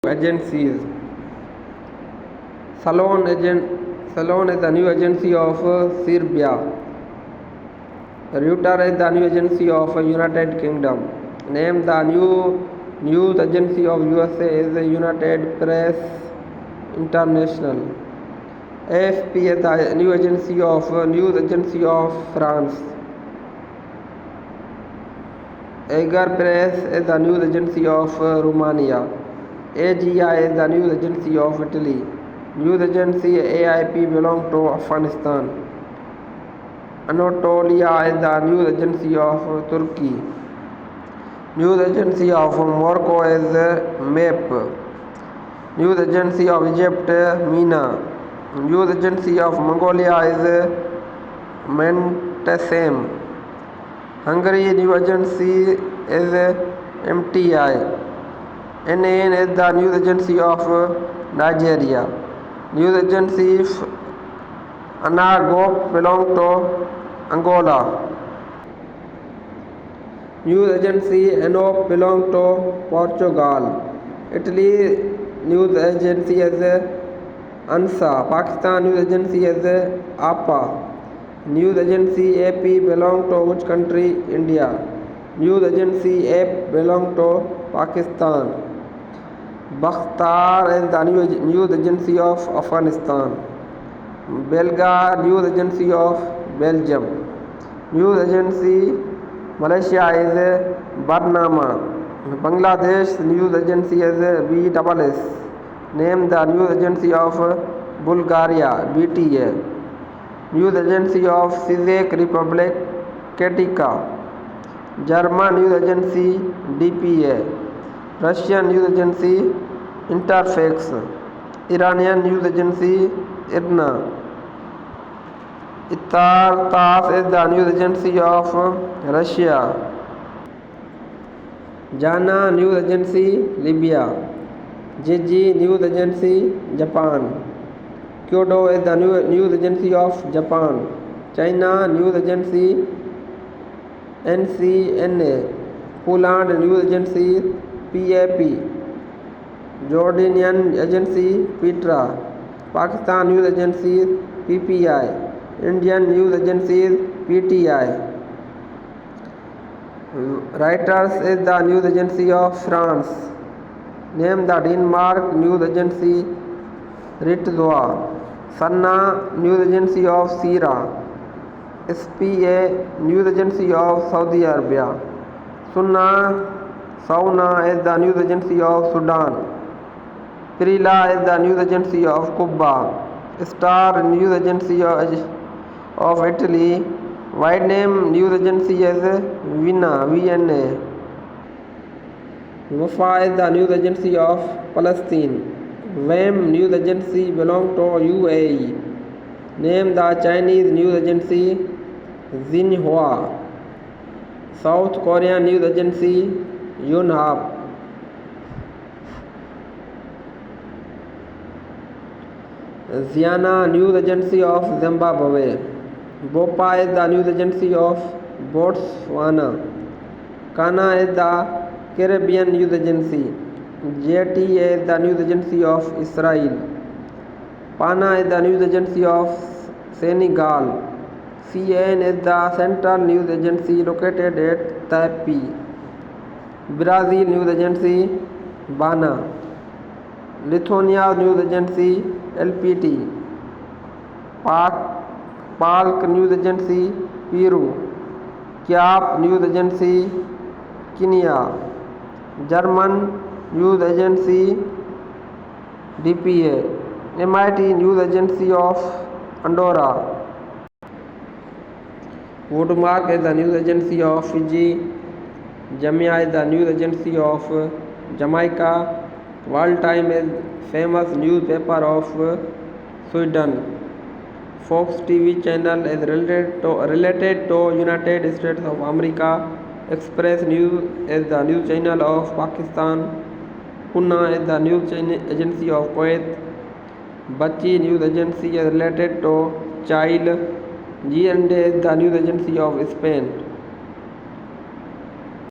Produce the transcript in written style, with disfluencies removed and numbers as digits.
Agencies. Salon is the new agency of Serbia. Reuters is the new agency of United Kingdom. Name the new news agency of USA is United Press International. AFP is the new agency of news agency of France. Agar Press is the news agency of Romania. AGI is the news agency of Italy. News agency AIP belongs to Afghanistan. Anatolia is the news agency of Turkey. News agency of Morocco is MAP. News agency of Egypt MENA. News agency of Mongolia is Mentasem. Hungary news agency is MTI. NAN is the news agency of Nigeria. News agency Anagop belongs to Angola. News agency ENOP belongs to Portugal. Italy news agency is ANSA. Pakistan news agency is APA. News agency AP belongs to which country? India. News agency AP belongs to Pakistan. Bakhtar is the news agency of Afghanistan. Belga news agency of Belgium. News agency Malaysia is Bernama. Bangladesh news agency is BSS. Name the news agency of Bulgaria, BTA. News agency of Czech Republic, Katika. German news agency DPA. Russian news agency Interfax. Iranian news agency IRNA. TASS is the news agency of Russia. JANA news agency Libya. JG news agency Japan. Kyodo is the news agency of Japan. China news agency NCNA. Poland news agency PAP. Jordanian agency Petra. Pakistan news agency PPI. Indian news agency PTI. Reuters is the news agency of France. Name the Denmark news agency Ritzoa. Sanna news agency of Syria. SPA news agency of Saudi Arabia. Sauna is the news agency of Sudan. Perilla is the news agency of Cuba. Star news agency of Italy. Wide name news agency is VNA. Wafa is the news agency of Palestine. WAM news agency belongs to UAE. Name the Chinese news agency Xinhua. South Korean news agency Yonhap. Ziana news agency of Zimbabwe. Bopa is the news agency of Botswana. Kana is the Caribbean news agency. JTA is the news agency of Israel. Pana is the news agency of Senegal. CN is the central news agency located at Tapi. Brazil news agency Bana. Lithuania news agency LPT. Palk news agency Peru. Kyap news agency Kenya. German news agency DPA. MIT news agency of Andorra. Woodmark is the news agency of Fiji. Jamia is the news agency of Jamaica. World Time is famous newspaper of Sweden. Fox TV channel is related to United States of America. Express News is the news channel of Pakistan. Punna is the news agency of Kuwait. Bachi news agency is related to Chile. G&A is the news agency of Spain.